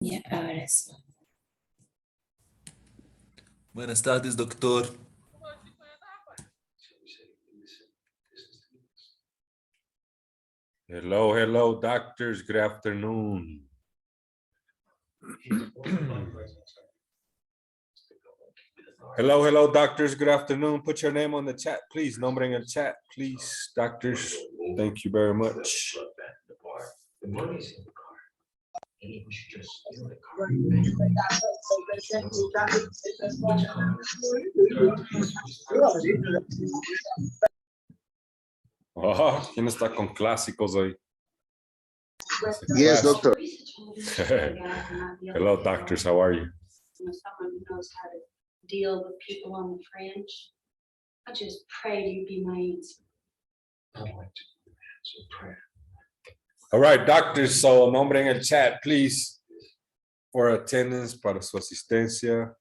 Ya, ahora sí. Buenas tardes, doctor. Hello, hello, doctors. Good afternoon. Hello, hello, doctors. Good afternoon. Put your name on the chat, please. Nombre en el chat, please, doctors. Thank you very much. Oh, ¿quién está con clásicos hoy? Yes, doctor. Hello, doctors. How are you? Someone who knows how to deal with people on the fringe. I just pray you be my answer. All right, doctors. So, nombre en el chat, please, for attendance, para su asistencia.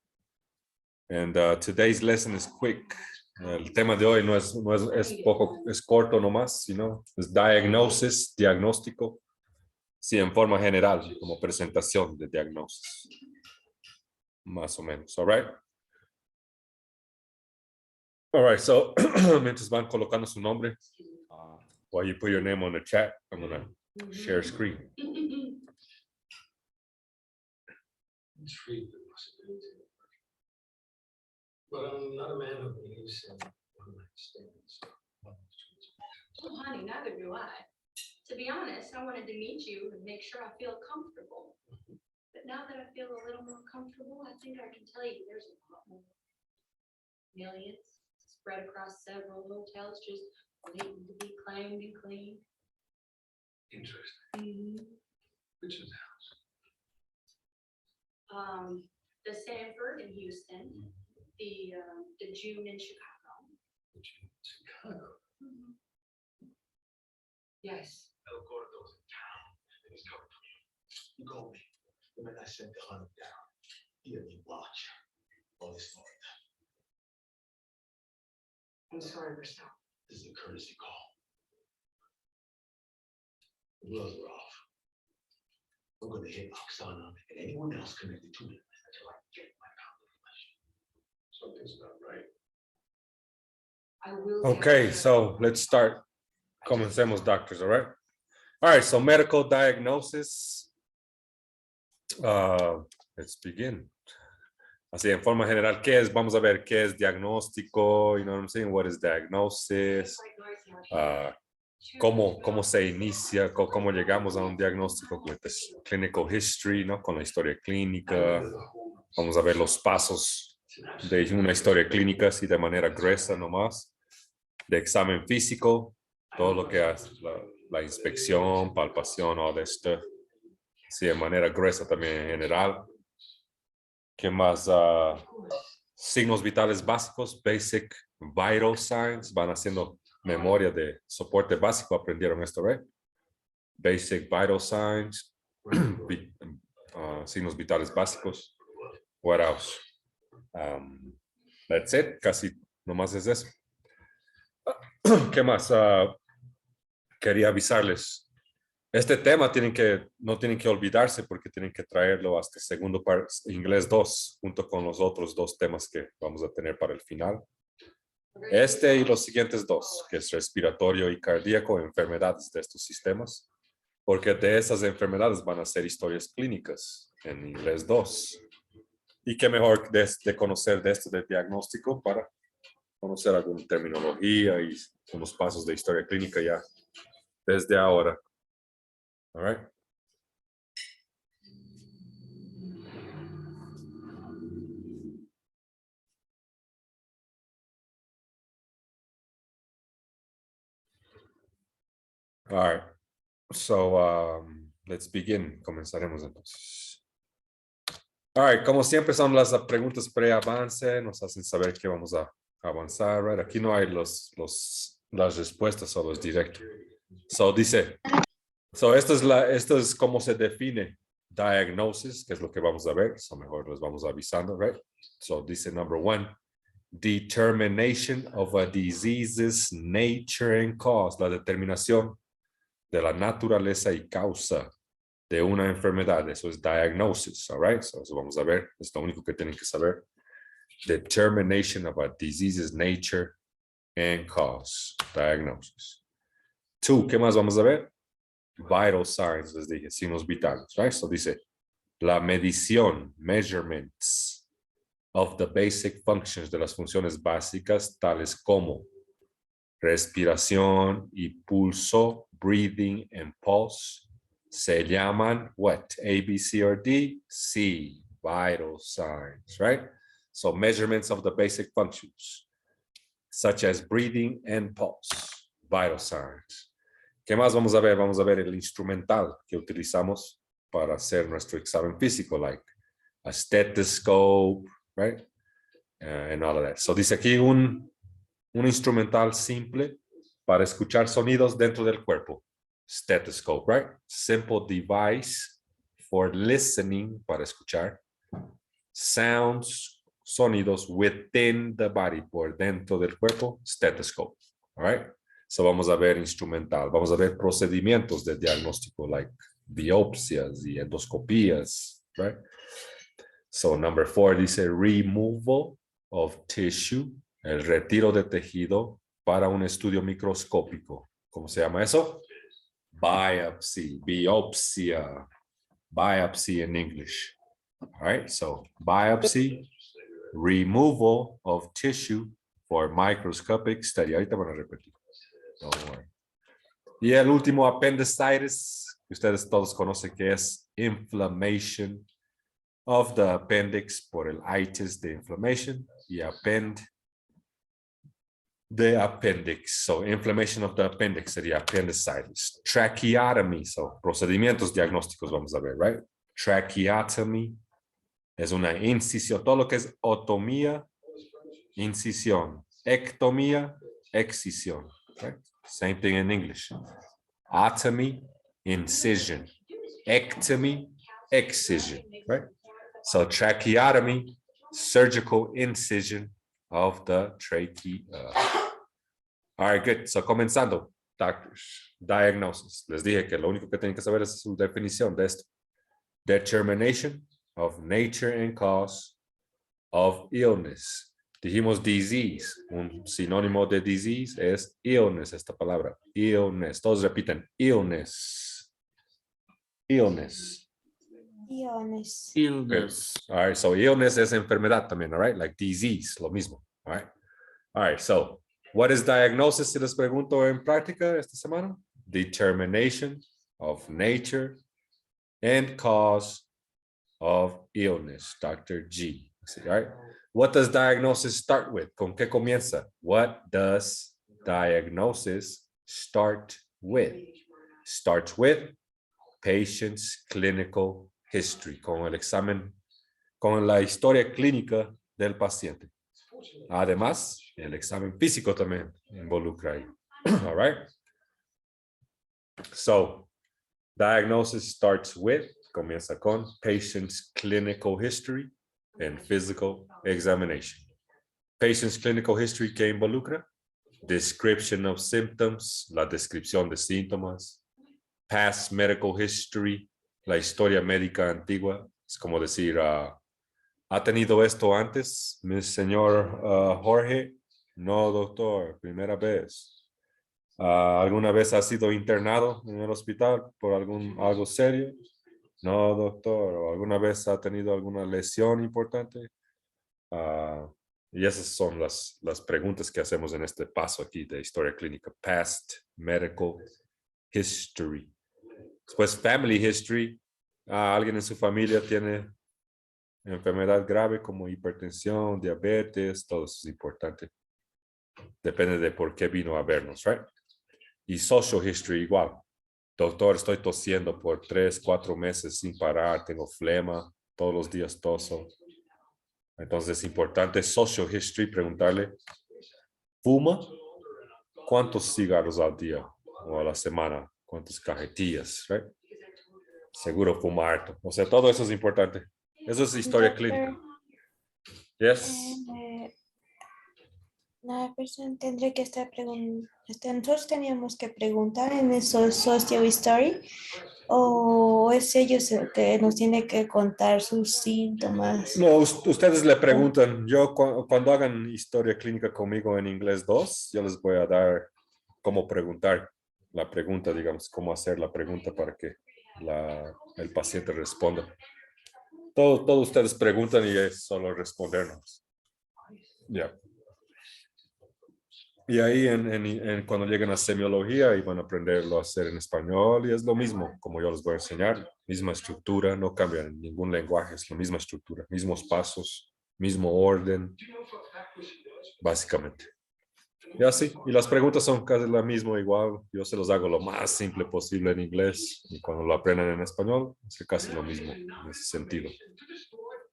And today's lesson is quick. El tema de hoy es corto nomás, es diagnosis, diagnóstico. Sí, en forma general, como presentación de diagnóstico. Más o menos, all right? All right, so, mientras van colocando su nombre, while you put your name on the chat, I'm gonna share screen. But I'm not a man who believes in one-night stands. Well, honey, neither do I. To be honest, I wanted to meet you and make sure I feel comfortable. But now that I feel a little more comfortable, I think I can tell you there's a lot more. Millions spread across several hotels just waiting to be claimed and cleaned. Interesting. Which is the house? The Sanford in Houston, the June in Chicago. Which is Chicago. Yes. El Gordo's in town and he's coming for you. You called me. The minute I sent the hunter down. He had me watch. All this for it. I'm sorry, Gustavo. This is a courtesy call. The gloves are off. I'm going to hit Oksana and anyone else connected to it until I get my pound of flesh. Something's not right. I will. Okay, so let's start. Comencemos, doctors, all right? All right, so medical diagnosis. Let's begin. Así, en forma general, ¿qué es? Vamos a ver qué es diagnóstico, you know what I'm saying? What is diagnosis? Cómo se inicia, cómo llegamos a un diagnóstico, with this clinical history, ¿no? Con la historia clínica. Vamos a ver los pasos de una historia clínica, así de manera gruesa nomás. De examen físico, todo lo que hace, la inspección, palpación, all that stuff. Sí, de manera gruesa también en general. ¿Qué más? Signos vitales básicos, basic vital signs. Van haciendo memoria de soporte básico. Aprendieron esto, right? Basic vital signs. Signos vitales básicos. What else? That's it. Casi nomás es eso. ¿Qué más? Quería avisarles. Este tema no tienen que olvidarse porque tienen que traerlo hasta segundo inglés 2, junto con los otros dos temas que vamos a tener para el final. Este y los siguientes dos, que es respiratorio y cardíaco, enfermedades de estos sistemas, porque de esas enfermedades van a ser historias clínicas en inglés 2. Y qué mejor de conocer de esto de diagnóstico para conocer alguna terminología y unos pasos de historia clínica ya desde ahora. All right. All right. So let's begin. Comenzaremos entonces. All right. Como siempre son las preguntas pre-avance, nos hacen saber que vamos a avanzar. Right? Aquí no hay las respuestas, solo es directo. So dice. So esto es cómo se define diagnosis, que es lo que vamos a ver. So mejor les vamos avisando, right? So dice number 1, determination of a disease's nature and cause, la determinación de la naturaleza y causa de una enfermedad. Eso es diagnosis, all right? So, eso vamos a ver. Es lo único que tienen que saber. Determination of a disease's nature and cause. Diagnosis. 2, ¿qué más vamos a ver? Vital signs, les dije, signos vitales, right? So dice, la medición, measurements of the basic functions, de las funciones básicas, tales como respiración y pulso, breathing and pulse, se llaman what? A, B, C, or D? C, vital signs, right? So measurements of the basic functions, such as breathing and pulse, vital signs. ¿Qué más vamos a ver? Vamos a ver el instrumental que utilizamos para hacer nuestro examen físico, like a stethoscope, right? And all of that. So dice aquí un instrumental simple para escuchar sonidos dentro del cuerpo. Stethoscope, right? Simple device for listening, para escuchar. Sounds, sonidos within the body, por dentro del cuerpo. Stethoscope, all right? So vamos a ver instrumental. Vamos a ver procedimientos de diagnóstico, like biopsias y endoscopías, right? So number 4 dice removal of tissue, el retiro de tejido para un estudio microscópico. ¿Cómo se llama eso? Biopsy, biopsia, biopsy in English. All right, so biopsy, removal of tissue for microscopic study. Ahorita van a repetir. Don't worry. Y el último, appendicitis, que ustedes todos conocen, que es inflammation of the appendix, por el itis de inflammation, y the appendix. So inflammation of the appendix sería appendicitis. Tracheotomy, so procedimientos diagnósticos vamos a ver, right? Tracheotomy es una incisión. Todo lo que es otomía, incisión. Ectomía, excisión. Right? Same thing in English. Otomy, incision. Ectomy, excision. Right? So tracheotomy, surgical incision of the trachea. All right, good. So comenzando, doctors, diagnosis. Les dije que lo único que tienen que saber es su definición de esto. Determination of nature and cause of illness. Dijimos disease, un sinónimo de disease es illness, esta palabra, illness. Todos repiten, illness, illness. Illness. Illness. All right, so illness es enfermedad también, all right, like disease, lo mismo, all right, so what is diagnosis? Si les pregunto en práctica esta semana, determination of nature and cause of illness, Dr. G. All right, what does diagnosis start with? ¿Con qué comienza? What does diagnosis start with? Starts with patient's clinical history, con el examen, con la historia clínica del paciente. Además, el examen físico también involucra ahí. All right. So, diagnosis starts with, comienza con patient's clinical history and physical examination. Patient's clinical history que involucra description of symptoms, la descripción de síntomas, past medical history, la historia médica antigua, es como decir, ¿ha tenido esto antes, mi señor Jorge? No, doctor, primera vez. ¿Alguna vez ha sido internado en el hospital por algo serio? No, doctor. ¿O alguna vez ha tenido alguna lesión importante? Y esas son las preguntas que hacemos en este paso aquí de historia clínica. Past medical history. Después, family history. Alguien en su familia tiene enfermedad grave como hipertensión, diabetes, todo eso es importante. Depende de por qué vino a vernos, right? Y social history igual. Doctor, estoy tosiendo por 3, 4 meses sin parar, tengo flema, todos los días toso. Entonces es importante social history, preguntarle, ¿fuma? ¿Cuántos cigarros al día o a la semana? ¿Cuántas cajetillas? Right? Seguro fuma harto. O sea, todo eso es importante. Eso es historia Doctor, clínica. Yes. La persona tendría que estar preguntando. Nosotros teníamos que preguntar en esos socio history o es ellos el que nos tiene que contar sus síntomas. No, ustedes le preguntan, yo cuando hagan historia clínica conmigo en inglés 2, yo les voy a dar cómo preguntar la pregunta, digamos, cómo hacer la pregunta para que el paciente responda. Todo ustedes preguntan y es solo respondernos. Ya. Y ahí cuando lleguen a semiología y van a aprenderlo a hacer en español y es lo mismo, como yo les voy a enseñar, misma estructura, no cambia en ningún lenguaje, es la misma estructura, mismos pasos, mismo orden, básicamente. Y así, y las preguntas son casi la misma igual, yo se los hago lo más simple posible en inglés y cuando lo aprendan en español, es casi lo mismo en ese sentido.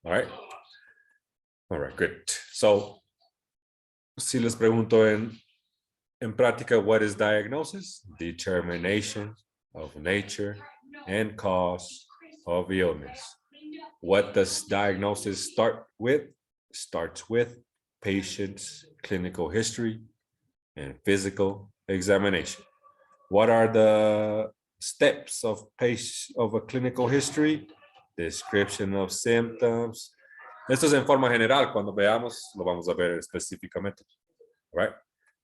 All right, good. So, si les pregunto en práctica, what is diagnosis? Determination of nature and cause of illness. What does diagnosis start with? Starts with patient's clinical history and physical examination. What are the steps of a clinical history? Description of symptoms. Esto es en forma general. Cuando veamos, lo vamos a ver específicamente. Right?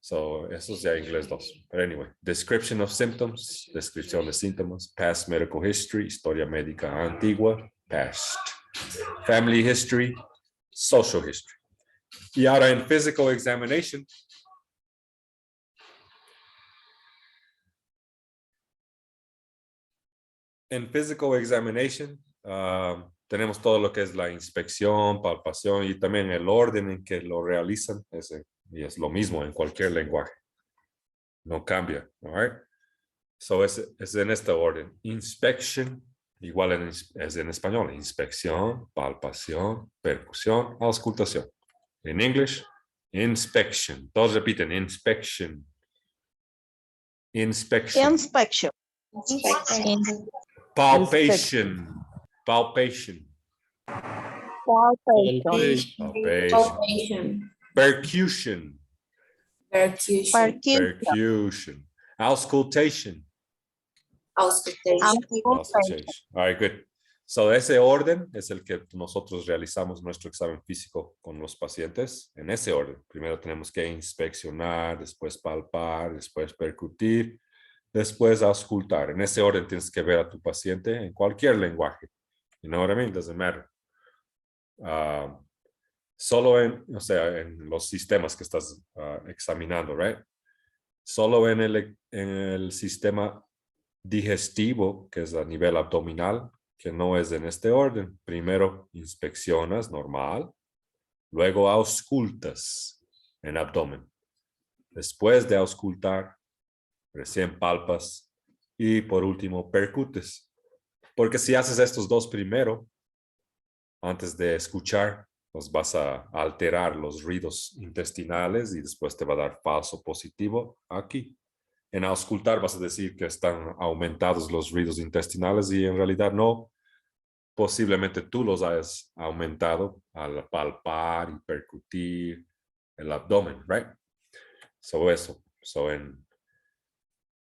So, eso es ya inglés 2. But anyway, description of symptoms, descripción de síntomas, past medical history, historia médica antigua, past, family history, social history. Y ahora en physical examination, tenemos todo lo que es la inspección, palpación y también el orden en que lo realizan. Y es lo mismo en cualquier lenguaje. No cambia. All right? So es en este orden. Inspection, igual es en español. Inspección, palpación, percusión, auscultación. En English, inspection. Todos repiten, inspection. Inspection. Inspection. Palpation. Palpation. Palpation. Palpation. Percusion. Percusion. Auscultation. Auscultation. All right, good. So ese orden es el que nosotros realizamos nuestro examen físico con los pacientes. En ese orden. Primero tenemos que inspeccionar, después palpar, después percutir, después auscultar. En ese orden tienes que ver a tu paciente en cualquier lenguaje. You know what I mean? Doesn't matter. Solo en los sistemas que estás examinando, right? Solo en el sistema digestivo, que es a nivel abdominal, que no es en este orden. Primero inspeccionas normal, luego auscultas en abdomen. Después de auscultar, recién palpas y por último percutes. Porque si haces estos dos primero, antes de escuchar, pues vas a alterar los ruidos intestinales y después te va a dar falso positivo aquí. En auscultar vas a decir que están aumentados los ruidos intestinales y en realidad no. Posiblemente tú los hayas aumentado al palpar y percutir el abdomen, right? Eso.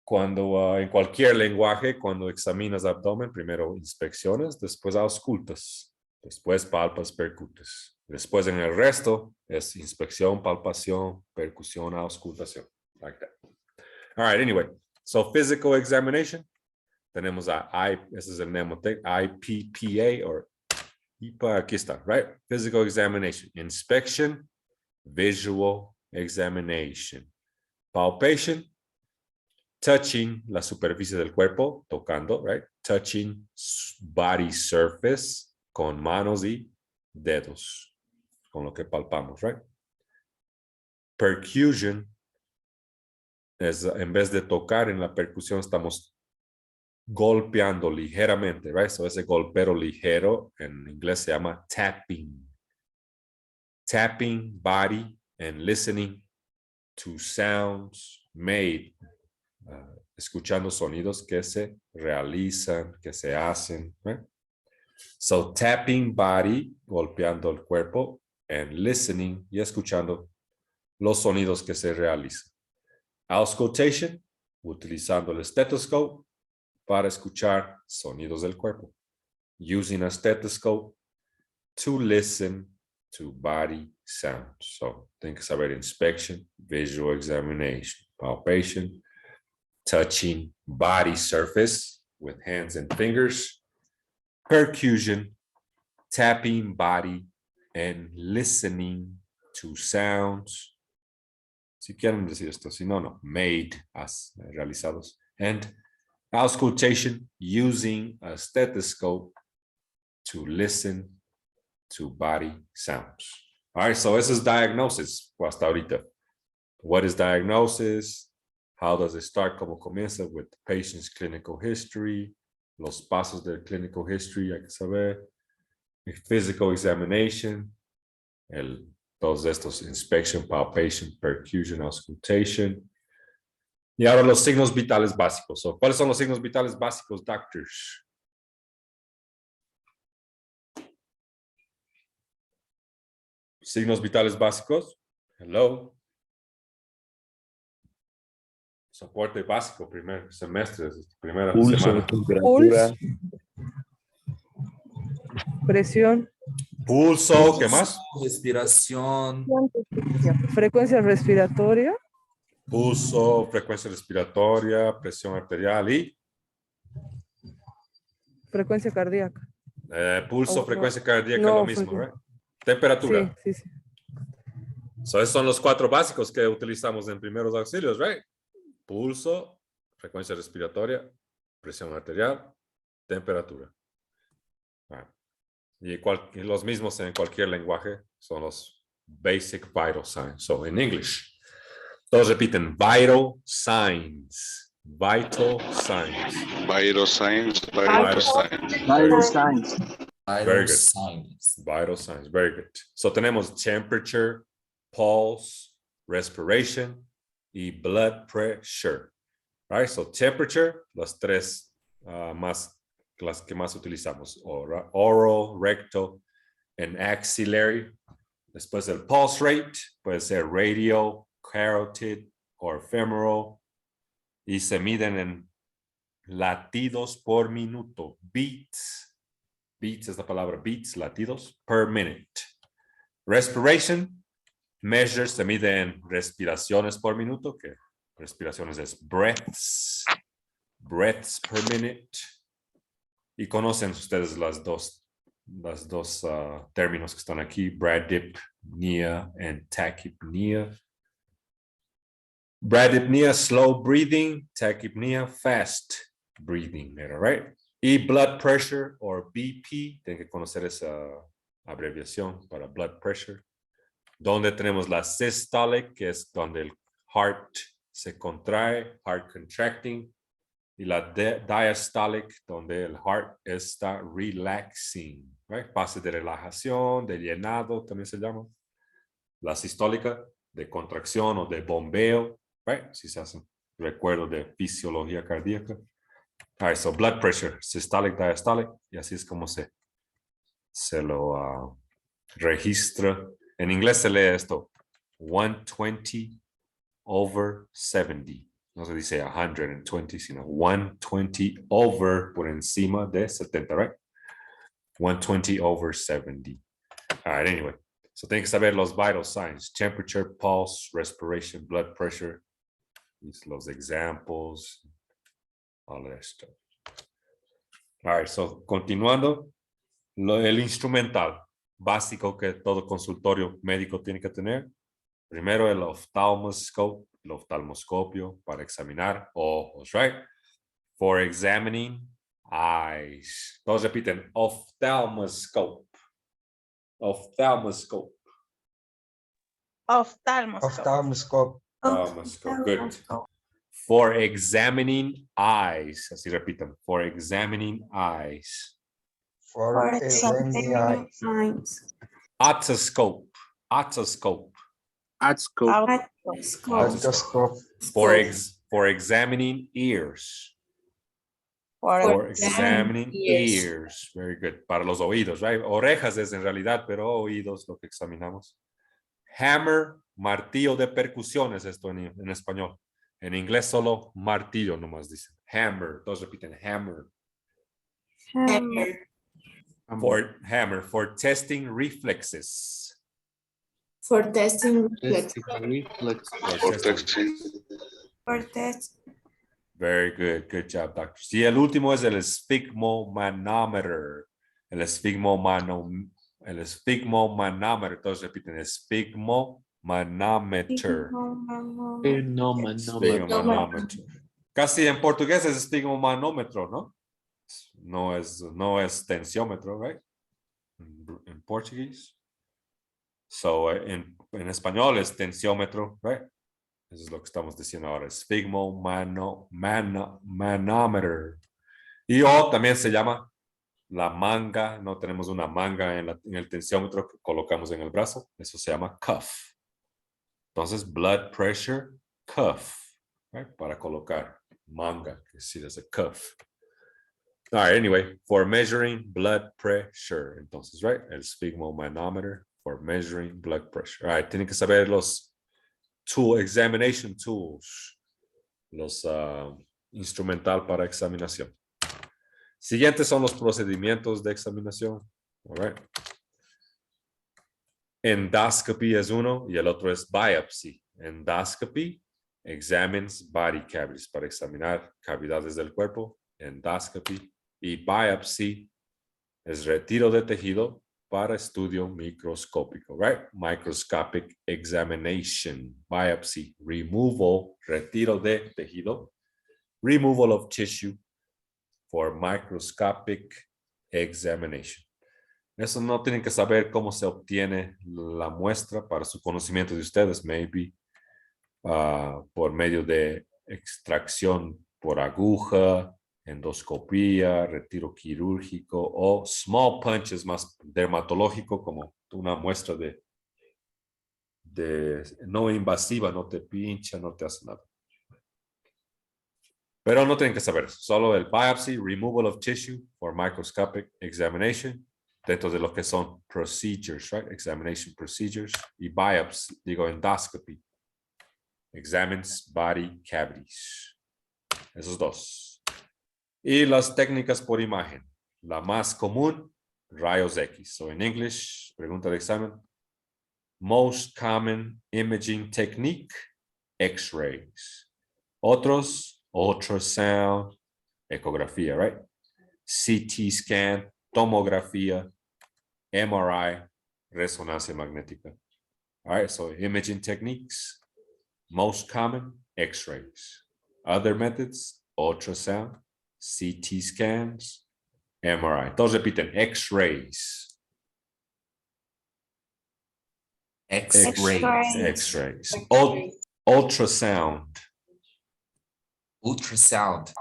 En cualquier lenguaje, cuando examinas abdomen, primero inspecciones, después auscultas, después palpas, percutes. Después en el resto es inspección, palpación, percusión, auscultación. Like that. All right, anyway. So physical examination. Tenemos ese es el mnemotec, IPPA or IPA, aquí está, right? Physical examination. Inspection, visual examination. Palpation, touching la superficie del cuerpo, tocando, right? Touching body surface con manos y dedos, con lo que palpamos, right? Percusion es, en vez de tocar en la percusión, estamos golpeando ligeramente, right? So ese golpeo ligero en inglés se llama tapping. Tapping body and listening to sounds made. Escuchando sonidos que se realizan, que se hacen, right? So tapping body, golpeando el cuerpo, and listening y escuchando los sonidos que se realizan. Auscultation, utilizando el stethoscope para escuchar sonidos del cuerpo. Using a stethoscope to listen to body sounds. So, tienen que saber inspection, visual examination, palpation, touching body surface with hands and fingers, percussion, tapping body, and listening to sounds. Si quieren decir esto, si no, no. Made as realizados. And auscultation, using a stethoscope to listen to body sounds. All right, so this is diagnosis hasta ahorita. What is diagnosis? How does it start? ¿Cómo comienza? With the patient's clinical history. Los pasos del clinical history, hay que saber. Physical examination. Todos estos, inspection, palpation, percussion, auscultation. Y ahora los signos vitales básicos. So, ¿cuáles son los signos vitales básicos, doctors? Signos vitales básicos. Hello. Soporte básico, primer semestre, primera Pulso, semana. temperatura, Presión, Pulso, ¿qué más? Respiración. frecuencia respiratoria, Pulso, frecuencia respiratoria, presión arterial y frecuencia cardíaca. pulso, Oh, frecuencia no. cardíaca, No, lo mismo, right? Temperatura. Sí, sí, sí. So, esos son los 4 básicos que utilizamos en primeros auxilios, right? Pulso, frecuencia respiratoria, presión arterial, temperatura. Right. Y los mismos en cualquier lenguaje son los basic vital signs. So, in English, todos repiten vital signs. Vital signs. Vital signs, Vital vital signs. vital signs, Very good. Signs. Vital signs, very good. So tenemos temperature, pulse, respiration, y blood pressure. Right? So temperature, las tres las que más utilizamos. Oral, rectal, and axillary. Después el pulse rate, puede ser radial, carotid, o femoral. Y se miden en latidos por minuto. Beats. Beats es la palabra beats, latidos, per minute. Respiration, measures, se mide en respiraciones por minuto, que respiraciones es breaths, breaths per minute. Y conocen ustedes las dos términos que están aquí, bradypnea and tachypnea. Bradypnea, slow breathing, tachypnea, fast breathing, right? Y blood pressure o BP, tienen que conocer esa abreviación para blood pressure. Donde tenemos la systolic, que es donde el heart se contrae, heart contracting. Y la diastolic, donde el heart está relaxing, right? Fase de relajación, de llenado, también se llama. La sistólica, de contracción o de bombeo, right? Si se hace recuerdo de fisiología cardíaca. All right, so blood pressure, systolic, diastolic, y así es como se lo registra. En inglés se lee esto, 120 over 70. No se dice 120, sino 120 over, por encima de 70, right? 120 over 70. All right, anyway. So tienen que saber los vital signs, temperature, pulse, respiration, blood pressure. Los examples. All that stuff. All right, so continuando, el instrumental básico que todo consultorio médico tiene que tener. Primero el oftalmoscopio para examinar ojos, right? For examining eyes. Todos repiten, ophthalmoscope. Ophthalmoscope. ophthalmoscope, Ophthalmoscope, good. For examining eyes. Así repitan. For examining eyes. for examining eyes, Otoscope. Otoscope. otoscope, Otoscope. For examining ears. For examining ears. Very good. Para los oídos, right? Orejas es en realidad, pero oídos lo que examinamos. Hammer, martillo de percusiones, esto en español. En inglés solo martillo nomás dicen. Hammer, todos repiten hammer. Hammer. For hammer, for testing reflexes. For testing reflex. For testing. For test. Very good. Good job, doctor. Y el último es el sphygmomanometer. El sphygmomanometer. Todos repiten sphygmomanometer. Sphygmomanometer. Casi en portugués es sphygmomanómetro, ¿no? No es tensiómetro, right? En portugués. So, en español es tensiómetro, right? Eso es lo que estamos diciendo ahora. Sphygmomanometer. Y o también se llama la manga. No tenemos una manga en el tensiómetro que colocamos en el brazo. Eso se llama cuff. Entonces, blood pressure cuff. Right? Para colocar manga, que sí es a cuff. All right, anyway, for measuring blood pressure. Entonces, right, el sphygmomanometer for measuring blood pressure. All right, tienen que saber los examination tools, los instrumental para examinación. Siguientes son los procedimientos de examinación. All right. Endoscopy es uno y el otro es biopsy. Endoscopy examines body cavities para examinar cavidades del cuerpo. Endoscopy. Y biopsy es retiro de tejido para estudio microscópico, right? Microscopic examination, biopsy, removal, retiro de tejido, removal of tissue for microscopic examination. Eso no tienen que saber cómo se obtiene la muestra para su conocimiento de ustedes, maybe por medio de extracción por aguja, endoscopía, retiro quirúrgico o small punches más dermatológico como una muestra de no invasiva, no te pincha, no te hace nada. Pero no tienen que saber eso, solo el biopsy, removal of tissue for microscopic examination, dentro de lo que son procedures, right? Examination procedures y biopsy, digo endoscopy, examines body cavities. Esos dos. Y las técnicas por imagen. La más común, rayos X. So in English, pregunta de examen. Most common imaging technique, X-rays. Otros, ultrasound, ecografía, right? CT scan, tomografía, MRI, resonancia magnética. All right, so imaging techniques, most common, X-rays. Other methods, ultrasound, CT scans, MRI. Todos repiten, X-rays. X-rays. X-rays. Ultrasound. Ultrasound.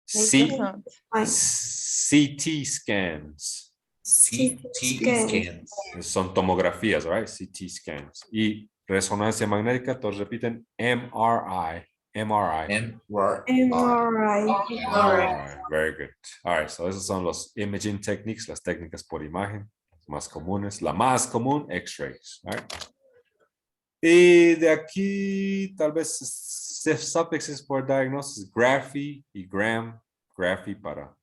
CT scans. CT scans. Son tomografías, right? CT scans. Y resonancia magnética, todos repiten MRI. MRI. Very good. All right, so esos son los imaging techniques, las técnicas por imagen más comunes. La más común, X-rays. Right? Y de aquí, tal vez, suffixes por diagnosis, graphy y gram. Graphy para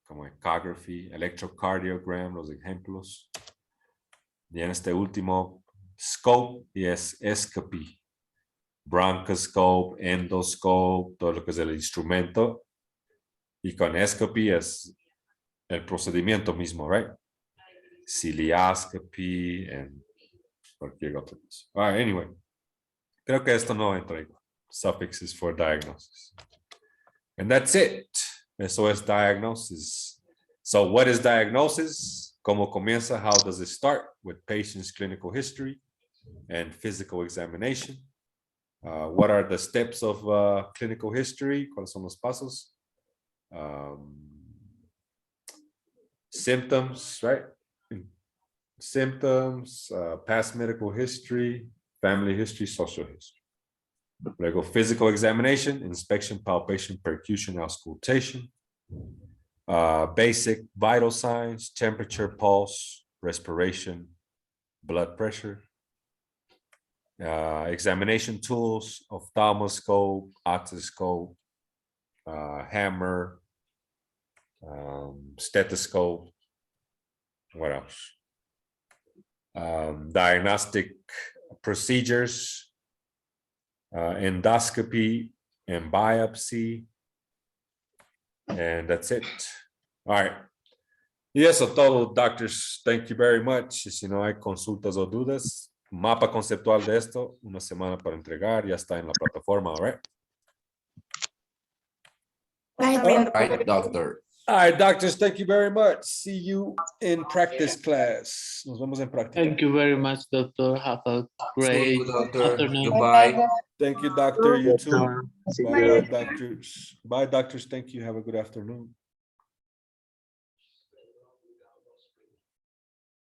como ecography, electrocardiogram, los ejemplos. Y en este último, scope y es escopy. Bronchoscope, endoscope, todo lo que es el instrumento. Y con escopy es el procedimiento mismo, right? Cilioscopy and cualquier otro. All right, anyway. Creo que esto no entra igual. Suffixes for diagnosis. And that's it. Eso es diagnosis. So what is diagnosis? ¿Cómo comienza? How does it start? With patient's clinical history and physical examination. What are the steps of clinical history? ¿Cuáles son los pasos? Symptoms, right? Symptoms, past medical history, family history, social history. Luego physical examination, inspection, palpation, percussion, auscultation. Basic vital signs, temperature, pulse, respiration, blood pressure, examination tools, ophthalmoscope, otoscope, hammer, stethoscope. What else? Diagnostic procedures, endoscopy and biopsy, and that's it. All right. Y eso todo, doctors. Thank you very much. Si no hay consultas o dudas, mapa conceptual de esto, una semana para entregar, ya está en la plataforma, all right? Right, doctor. All right, doctors, thank you very much. See you in practice class. Nos vemos en práctica. Thank you very much, doctor. Have a See great you, doctor. afternoon. Goodbye. Thank you, doctor. You too. Doctor. See Bye, you. doctors. Bye, doctors. Thank you. Have a good afternoon.